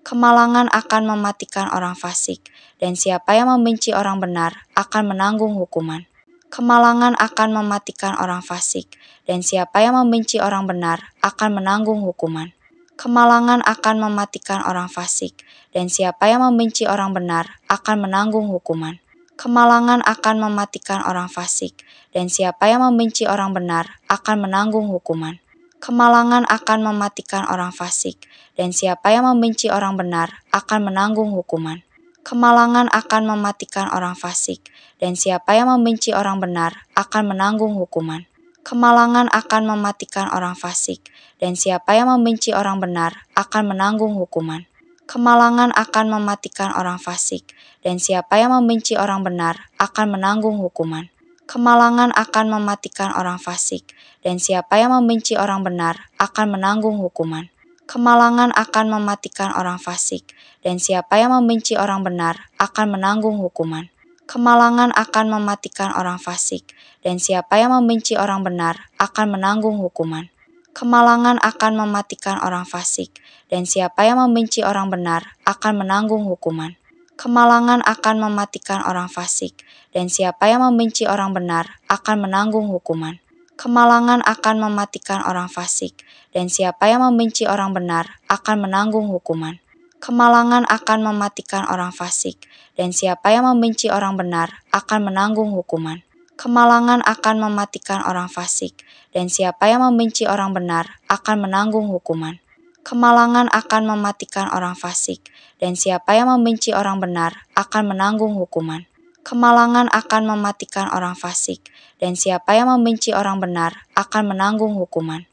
Kemalangan akan mematikan orang fasik, dan siapa yang membenci orang benar akan menanggung hukuman. Kemalangan akan mematikan orang fasik, dan siapa yang membenci orang benar akan menanggung hukuman. Kemalangan akan mematikan orang fasik, dan siapa yang membenci orang benar akan menanggung hukuman. Kemalangan akan mematikan orang fasik, dan siapa yang membenci orang benar akan menanggung hukuman. Kemalangan akan mematikan orang fasik, dan siapa yang membenci orang benar akan menanggung hukuman. Kemalangan akan mematikan orang fasik, dan siapa yang membenci orang benar akan menanggung hukuman. Kemalangan akan mematikan orang fasik, dan siapa yang membenci orang benar akan menanggung hukuman. Kemalangan akan mematikan orang fasik, dan siapa yang membenci orang benar akan menanggung hukuman. Kemalangan akan mematikan orang fasik, dan siapa yang membenci orang benar akan menanggung hukuman. Kemalangan akan mematikan orang fasik, dan siapa yang membenci orang benar akan menanggung hukuman. Kemalangan akan mematikan orang fasik, dan siapa yang membenci orang benar akan menanggung hukuman. Kemalangan akan mematikan orang fasik, dan siapa yang membenci orang benar akan menanggung hukuman. Kemalangan akan mematikan orang fasik, dan siapa yang membenci orang benar akan menanggung hukuman. Kemalangan akan mematikan orang fasik, dan siapa yang membenci orang benar akan menanggung hukuman. Kemalangan akan mematikan orang fasik, dan siapa yang membenci orang benar akan menanggung hukuman. Kemalangan akan mematikan orang fasik, dan siapa yang membenci orang benar akan menanggung hukuman. Kemalangan akan mematikan orang fasik, dan siapa yang membenci orang benar akan menanggung hukuman. Kemalangan akan mematikan orang fasik, dan siapa yang membenci orang benar akan menanggung hukuman.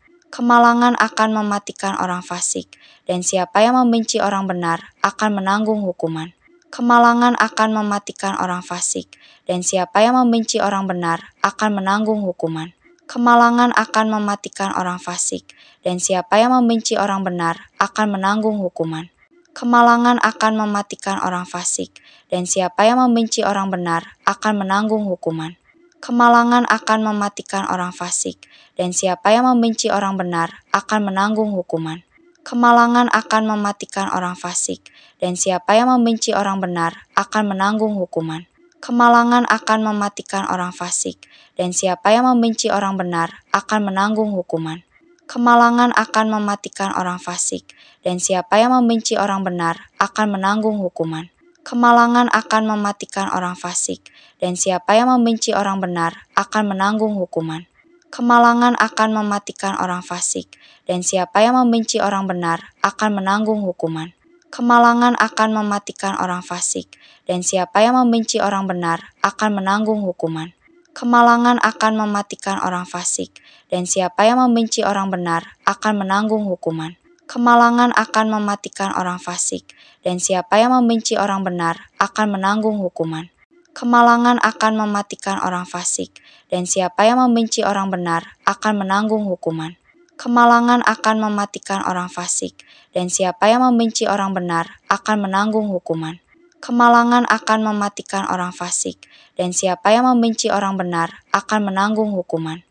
Kemalangan akan mematikan orang fasik, dan siapa yang membenci orang benar akan menanggung hukuman. Kemalangan akan mematikan orang fasik, dan siapa yang membenci orang benar akan menanggung hukuman. Kemalangan akan mematikan orang fasik, dan siapa yang membenci orang benar akan menanggung hukuman. Kemalangan akan mematikan orang fasik, dan siapa yang membenci orang benar akan menanggung hukuman. Kemalangan akan mematikan orang fasik, dan siapa yang membenci orang benar akan menanggung hukuman. Kemalangan akan mematikan orang fasik, dan siapa yang membenci orang benar akan menanggung hukuman. Kemalangan akan mematikan orang fasik, dan siapa yang membenci orang benar akan menanggung hukuman. Kemalangan akan mematikan orang fasik, dan siapa yang membenci orang benar akan menanggung hukuman. Kemalangan akan mematikan orang fasik, dan siapa yang membenci orang benar akan menanggung hukuman. Kemalangan akan mematikan orang fasik, dan siapa yang membenci orang benar akan menanggung hukuman. Kemalangan akan mematikan orang fasik, dan siapa yang membenci orang benar akan menanggung hukuman. Kemalangan akan mematikan orang fasik, dan siapa yang membenci orang benar akan menanggung hukuman. Kemalangan akan mematikan orang fasik, dan siapa yang membenci orang benar akan menanggung hukuman. Kemalangan akan mematikan orang fasik, dan siapa yang membenci orang benar akan menanggung hukuman. Kemalangan akan mematikan orang fasik, dan siapa yang membenci orang benar akan menanggung hukuman. Kemalangan akan mematikan orang fasik, dan siapa yang membenci orang benar akan menanggung hukuman.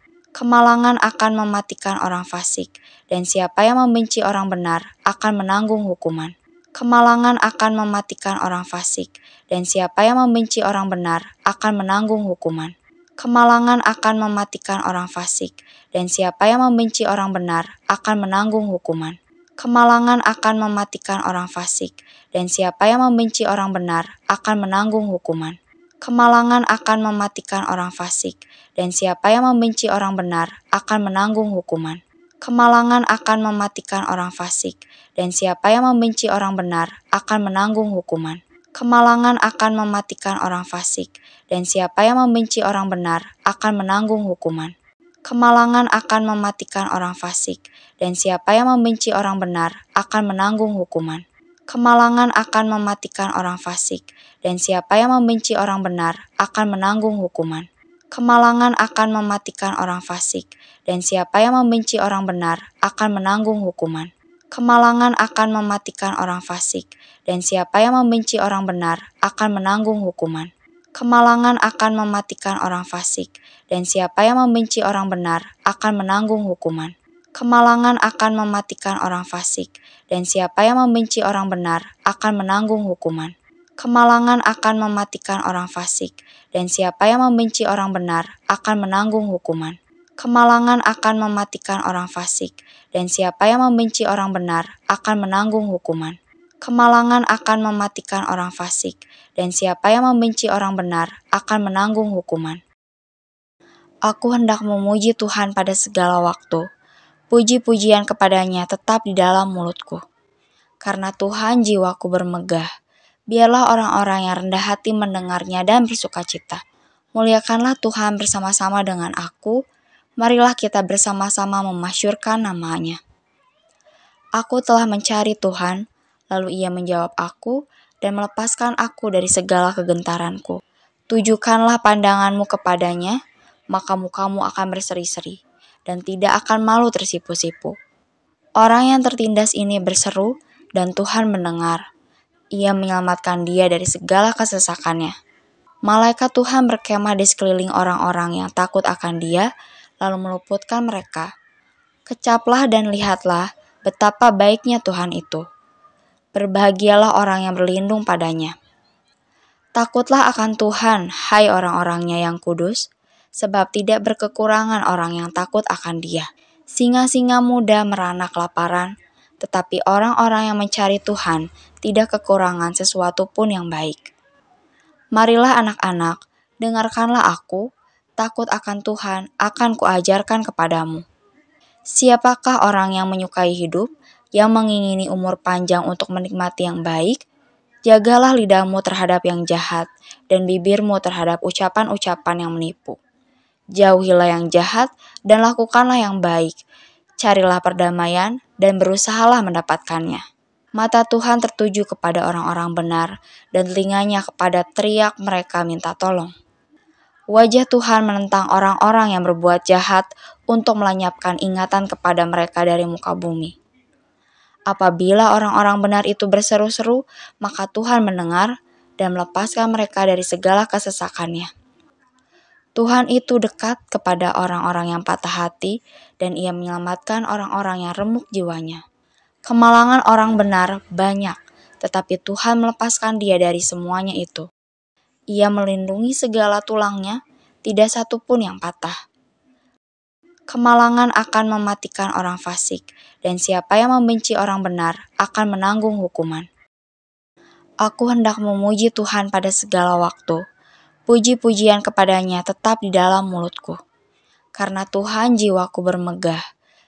Kemalangan akan mematikan orang fasik, dan siapa yang membenci orang benar akan menanggung hukuman. Kemalangan akan mematikan orang fasik, dan siapa yang membenci orang benar akan menanggung hukuman. Kemalangan akan mematikan orang fasik, dan siapa yang membenci orang benar akan menanggung hukuman. Kemalangan akan mematikan orang fasik, dan siapa yang membenci orang benar akan menanggung hukuman. Kemalangan akan mematikan orang fasik, dan siapa yang membenci orang benar akan menanggung hukuman. Kemalangan akan mematikan orang fasik, dan siapa yang membenci orang benar akan menanggung hukuman. Kemalangan akan mematikan orang fasik, dan siapa yang membenci orang benar akan menanggung hukuman. Kemalangan akan mematikan orang fasik, dan siapa yang membenci orang benar akan menanggung hukuman. Kemalangan akan mematikan orang fasik, dan siapa yang membenci orang benar akan menanggung hukuman. Kemalangan akan mematikan orang fasik, dan siapa yang membenci orang benar akan menanggung hukuman. Kemalangan akan mematikan orang fasik, dan siapa yang membenci orang benar akan menanggung hukuman. Kemalangan akan mematikan orang fasik, dan siapa yang membenci orang benar akan menanggung hukuman. Kemalangan akan mematikan orang fasik, dan siapa yang membenci orang benar akan menanggung hukuman. Kemalangan akan mematikan orang fasik, dan siapa yang membenci orang benar akan menanggung hukuman. Kemalangan akan mematikan orang fasik, dan siapa yang membenci orang benar akan menanggung hukuman. Kemalangan akan mematikan orang fasik, dan siapa yang membenci orang benar akan menanggung hukuman. Aku hendak memuji Tuhan pada segala waktu. Puji-pujian kepadanya tetap di dalam mulutku. Karena Tuhan jiwaku bermegah. Biarlah orang-orang yang rendah hati mendengarnya dan bersukacita. Muliakanlah Tuhan bersama-sama dengan aku. Marilah kita bersama-sama memasyurkan nama-Nya. Aku telah mencari Tuhan, lalu Ia menjawab aku dan melepaskan aku dari segala kegentaranku. Tujukanlah pandanganmu kepadanya, maka mukamu akan berseri-seri dan tidak akan malu tersipu-sipu. Orang yang tertindas ini berseru, dan Tuhan mendengar. Ia menyelamatkan dia dari segala kesesakannya. Malaikat Tuhan berkemah di sekeliling orang-orang yang takut akan dia, lalu meluputkan mereka. Kecaplah dan lihatlah betapa baiknya Tuhan itu. Berbahagialah orang yang berlindung padanya. Takutlah akan Tuhan, hai orang-orangnya yang kudus, sebab tidak berkekurangan orang yang takut akan Dia. Singa-singa muda merana kelaparan, tetapi orang-orang yang mencari Tuhan tidak kekurangan sesuatu pun yang baik. Marilah anak-anak, dengarkanlah aku, takut akan Tuhan akan kuajarkan kepadamu. Siapakah orang yang menyukai hidup, yang mengingini umur panjang untuk menikmati yang baik? Jagalah lidahmu terhadap yang jahat, dan bibirmu terhadap ucapan-ucapan yang menipu. Jauhilah yang jahat, dan lakukanlah yang baik. Carilah perdamaian, dan berusahalah mendapatkannya. Mata Tuhan tertuju kepada orang-orang benar, dan telinganya kepada teriak mereka minta tolong. Wajah Tuhan menentang orang-orang yang berbuat jahat untuk melenyapkan ingatan kepada mereka dari muka bumi. Apabila orang-orang benar itu berseru-seru, maka Tuhan mendengar dan melepaskan mereka dari segala kesesakannya. Tuhan itu dekat kepada orang-orang yang patah hati, dan Ia menyelamatkan orang-orang yang remuk jiwanya. Kemalangan orang benar banyak, tetapi Tuhan melepaskan dia dari semuanya itu. Ia melindungi segala tulangnya, tidak satu pun yang patah. Kemalangan akan mematikan orang fasik, dan siapa yang membenci orang benar akan menanggung hukuman. Aku hendak memuji Tuhan pada segala waktu. Puji-pujian kepadanya tetap di dalam mulutku. Karena Tuhan jiwaku bermegah.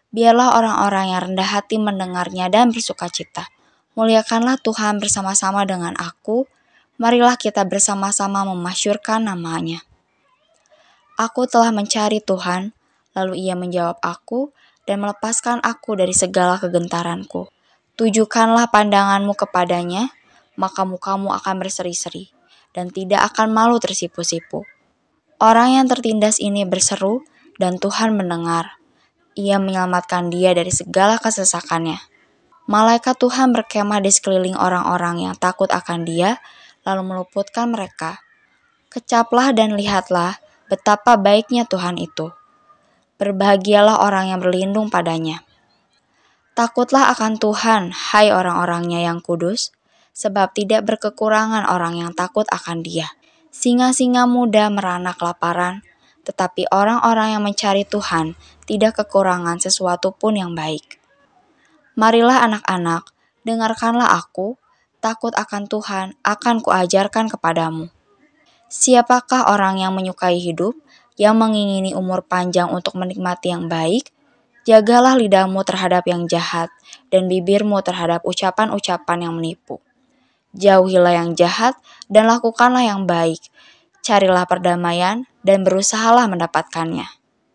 Biarlah orang-orang yang rendah hati mendengarnya dan bersukacita. Muliakanlah Tuhan bersama-sama dengan aku. Marilah kita bersama-sama memasyurkan nama-Nya. Aku telah mencari Tuhan, lalu Ia menjawab aku dan melepaskan aku dari segala kegentaranku. Tujukanlah pandanganmu kepadanya, maka mukamu akan berseri-seri dan tidak akan malu tersipu-sipu. Orang yang tertindas ini berseru, dan Tuhan mendengar. Ia menyelamatkan dia dari segala kesesakannya. Malaikat Tuhan berkemah di sekeliling orang-orang yang takut akan Dia, lalu meluputkan mereka. Kecaplah dan lihatlah betapa baiknya Tuhan itu. Berbahagialah orang yang berlindung padanya. Takutlah akan Tuhan, hai orang-orangnya yang kudus, sebab tidak berkekurangan orang yang takut akan Dia. Singa-singa muda merana kelaparan, tetapi orang-orang yang mencari Tuhan tidak kekurangan sesuatu pun yang baik. Marilah anak-anak, dengarkanlah aku, takut akan Tuhan akan kuajarkan kepadamu. Siapakah orang yang menyukai hidup, yang mengingini umur panjang untuk menikmati yang baik? Jagalah lidahmu terhadap yang jahat, dan bibirmu terhadap ucapan-ucapan yang menipu. Jauhilah yang jahat, dan lakukanlah yang baik. Carilah perdamaian, dan berusahalah mendapatkannya.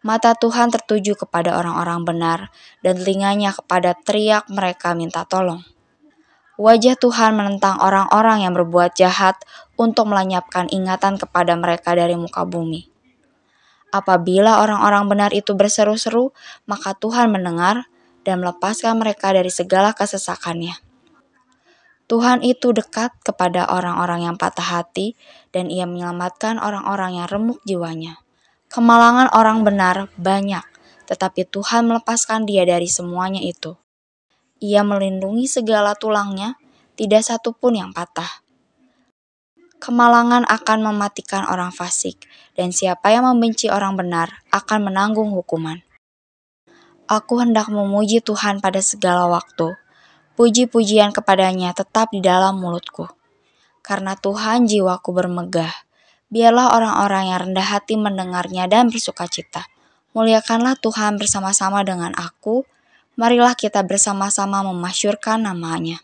Mata Tuhan tertuju kepada orang-orang benar, dan telinganya kepada teriak mereka minta tolong. Wajah Tuhan menentang orang-orang yang berbuat jahat untuk melenyapkan ingatan kepada mereka dari muka bumi. Apabila orang-orang benar itu berseru-seru, maka Tuhan mendengar dan melepaskan mereka dari segala kesesakannya. Tuhan itu dekat kepada orang-orang yang patah hati, dan Ia menyelamatkan orang-orang yang remuk jiwanya. Kemalangan orang benar banyak, tetapi Tuhan melepaskan dia dari semuanya itu. Ia melindungi segala tulangnya, tidak satu pun yang patah. Kemalangan akan mematikan orang fasik, dan siapa yang membenci orang benar akan menanggung hukuman. Aku hendak memuji Tuhan pada segala waktu. Puji-pujian kepadanya tetap di dalam mulutku. Karena Tuhan jiwaku bermegah. Biarlah orang-orang yang rendah hati mendengarnya dan bersukacita. Muliakanlah Tuhan bersama-sama dengan aku. Marilah kita bersama-sama memasyurkan nama-Nya.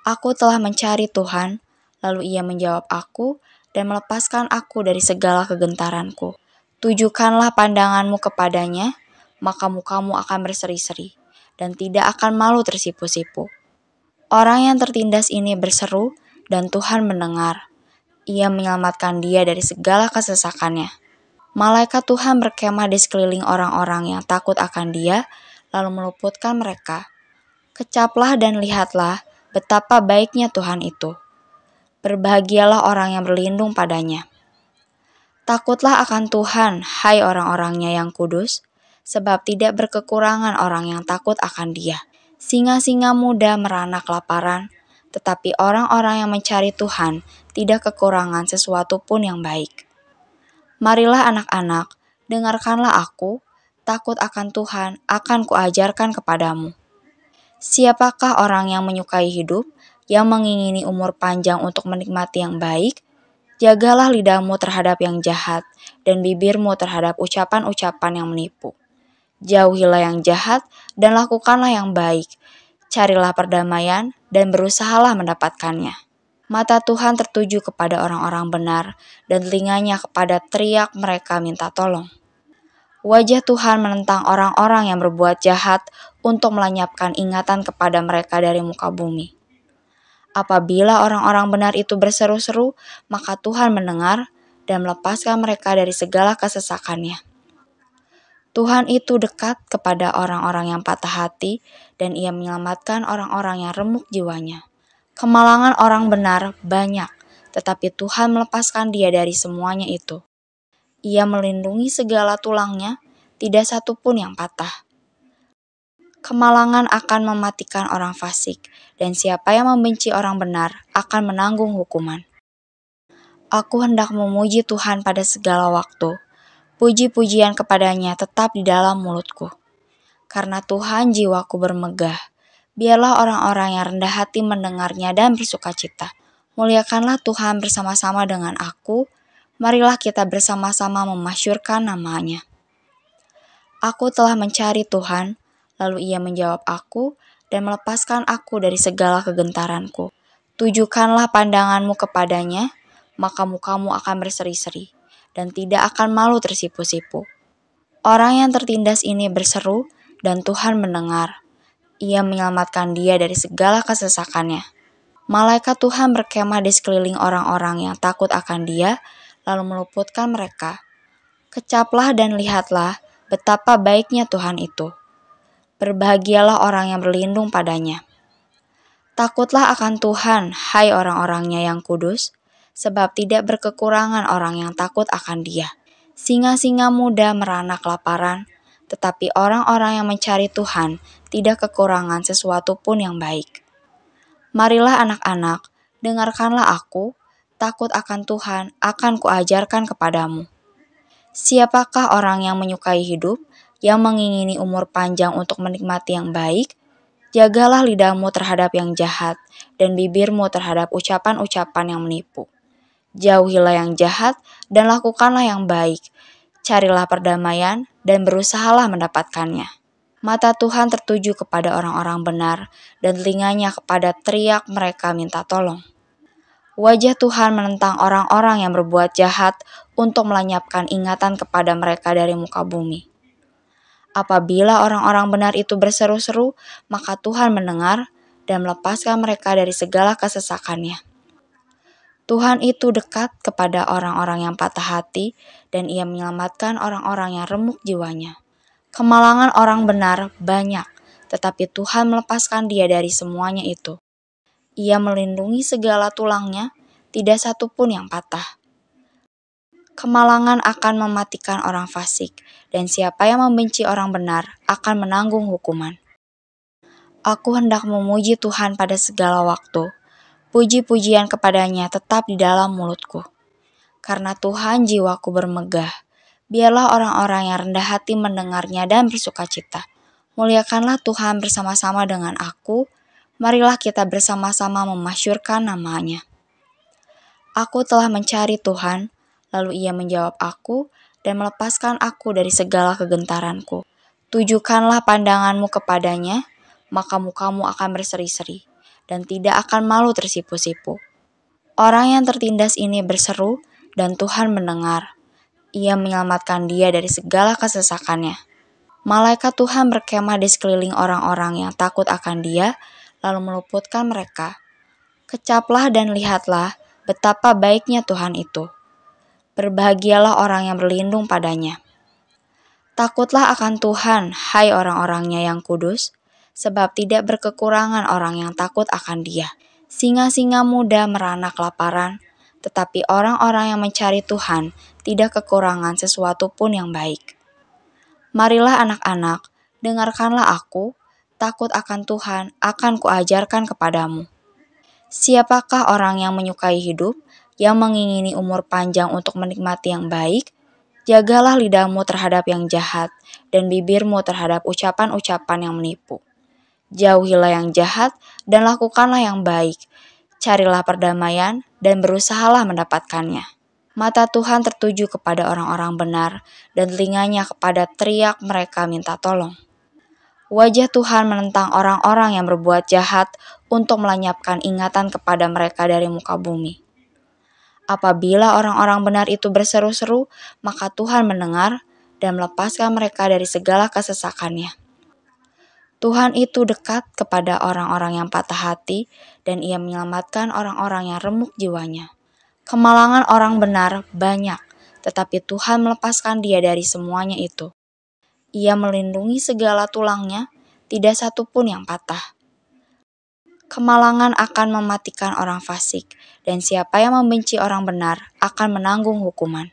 Aku telah mencari Tuhan, lalu Ia menjawab aku dan melepaskan aku dari segala kegentaranku. Tujukanlah pandanganmu kepadanya, maka mukamu akan berseri-seri, dan tidak akan malu tersipu-sipu. Orang yang tertindas ini berseru, dan Tuhan mendengar. Ia menyelamatkan dia dari segala kesesakannya. Malaikat Tuhan berkemah di sekeliling orang-orang yang takut akan dia, lalu meluputkan mereka. Kecaplah dan lihatlah betapa baiknya Tuhan itu. Berbahagialah orang yang berlindung padanya. Takutlah akan Tuhan, hai orang-orangnya yang kudus, sebab tidak berkekurangan orang yang takut akan Dia. Singa-singa muda merana kelaparan, tetapi orang-orang yang mencari Tuhan tidak kekurangan sesuatu pun yang baik. Marilah anak-anak, dengarkanlah aku, takut akan Tuhan akan kuajarkan kepadamu. Siapakah orang yang menyukai hidup, yang mengingini umur panjang untuk menikmati yang baik? Jagalah lidahmu terhadap yang jahat, dan bibirmu terhadap ucapan-ucapan yang menipu. Jauhilah yang jahat, dan lakukanlah yang baik. Carilah perdamaian, dan berusahalah mendapatkannya. Mata Tuhan tertuju kepada orang-orang benar, dan telinganya kepada teriak mereka minta tolong. Wajah Tuhan menentang orang-orang yang berbuat jahat untuk melenyapkan ingatan kepada mereka dari muka bumi. Apabila orang-orang benar itu berseru-seru, maka Tuhan mendengar dan melepaskan mereka dari segala kesesakannya. Tuhan itu dekat kepada orang-orang yang patah hati, dan Ia menyelamatkan orang-orang yang remuk jiwanya. Kemalangan orang benar banyak, tetapi Tuhan melepaskan dia dari semuanya itu. Ia melindungi segala tulangnya, tidak satu pun yang patah. Kemalangan akan mematikan orang fasik, dan siapa yang membenci orang benar akan menanggung hukuman. Aku hendak memuji Tuhan pada segala waktu. Puji-pujian kepadanya tetap di dalam mulutku. Karena Tuhan jiwaku bermegah. Biarlah orang-orang yang rendah hati mendengarnya dan bersukacita. Muliakanlah Tuhan bersama-sama dengan aku. Marilah kita bersama-sama memasyurkan nama-Nya. Aku telah mencari Tuhan, lalu Ia menjawab aku dan melepaskan aku dari segala kegentaranku. Tujukanlah pandanganmu kepadanya, maka mukamu akan berseri-seri, dan tidak akan malu tersipu-sipu. Orang yang tertindas ini berseru, dan Tuhan mendengar. Ia menyelamatkan dia dari segala kesesakannya. Malaikat Tuhan berkemah di sekeliling orang-orang yang takut akan Dia, lalu meluputkan mereka. Kecaplah dan lihatlah betapa baiknya Tuhan itu. Berbahagialah orang yang berlindung padanya. Takutlah akan Tuhan, hai orang-orangnya yang kudus, sebab tidak berkekurangan orang yang takut akan Dia. Singa-singa muda merana kelaparan, tetapi orang-orang yang mencari Tuhan tidak kekurangan sesuatu pun yang baik. Marilah anak-anak, dengarkanlah aku, takut akan Tuhan akan kuajarkan kepadamu. Siapakah orang yang menyukai hidup, yang mengingini umur panjang untuk menikmati yang baik? Jagalah lidahmu terhadap yang jahat, dan bibirmu terhadap ucapan-ucapan yang menipu. Jauhilah yang jahat, dan lakukanlah yang baik. Carilah perdamaian, dan berusahalah mendapatkannya. Mata Tuhan tertuju kepada orang-orang benar, dan telinganya kepada teriak mereka minta tolong. Wajah Tuhan menentang orang-orang yang berbuat jahat untuk melenyapkan ingatan kepada mereka dari muka bumi. Apabila orang-orang benar itu berseru-seru, maka Tuhan mendengar dan melepaskan mereka dari segala kesesakannya. Tuhan itu dekat kepada orang-orang yang patah hati, dan Ia menyelamatkan orang-orang yang remuk jiwanya. Kemalangan orang benar banyak, tetapi Tuhan melepaskan dia dari semuanya itu. Ia melindungi segala tulangnya, tidak satu pun yang patah. Kemalangan akan mematikan orang fasik, dan siapa yang membenci orang benar akan menanggung hukuman. Aku hendak memuji Tuhan pada segala waktu. Puji-pujian kepadanya tetap di dalam mulutku. Karena Tuhan jiwaku bermegah. Biarlah orang-orang yang rendah hati mendengarnya dan bersukacita. Muliakanlah Tuhan bersama-sama dengan aku. Marilah kita bersama-sama memasyurkan nama-Nya. Aku telah mencari Tuhan, lalu Ia menjawab aku dan melepaskan aku dari segala kegentaranku. Tujukanlah pandanganmu kepadanya, maka mukamu akan berseri-seri, dan tidak akan malu tersipu-sipu. Orang yang tertindas ini berseru, dan Tuhan mendengar. Ia menyelamatkan dia dari segala kesesakannya. Malaikat Tuhan berkemah di sekeliling orang-orang yang takut akan dia, lalu meluputkan mereka. Kecaplah dan lihatlah betapa baiknya Tuhan itu. Berbahagialah orang yang berlindung padanya. Takutlah akan Tuhan, hai orang-orangnya yang kudus, sebab tidak berkekurangan orang yang takut akan Dia. Singa-singa muda merana kelaparan, tetapi orang-orang yang mencari Tuhan tidak kekurangan sesuatu pun yang baik. Marilah anak-anak, dengarkanlah aku, takut akan Tuhan akan kuajarkan kepadamu. Siapakah orang yang menyukai hidup, yang mengingini umur panjang untuk menikmati yang baik? Jagalah lidahmu terhadap yang jahat, dan bibirmu terhadap ucapan-ucapan yang menipu. Jauhilah yang jahat, dan lakukanlah yang baik. Carilah perdamaian, dan berusahalah mendapatkannya. Mata Tuhan tertuju kepada orang-orang benar, dan telinganya kepada teriak mereka minta tolong. Wajah Tuhan menentang orang-orang yang berbuat jahat untuk melenyapkan ingatan kepada mereka dari muka bumi. Apabila orang-orang benar itu berseru-seru, maka Tuhan mendengar dan melepaskan mereka dari segala kesesakannya. Tuhan itu dekat kepada orang-orang yang patah hati, dan Ia menyelamatkan orang-orang yang remuk jiwanya. Kemalangan orang benar banyak, tetapi Tuhan melepaskan dia dari semuanya itu. Ia melindungi segala tulangnya, tidak satu pun yang patah. Kemalangan akan mematikan orang fasik, dan siapa yang membenci orang benar akan menanggung hukuman.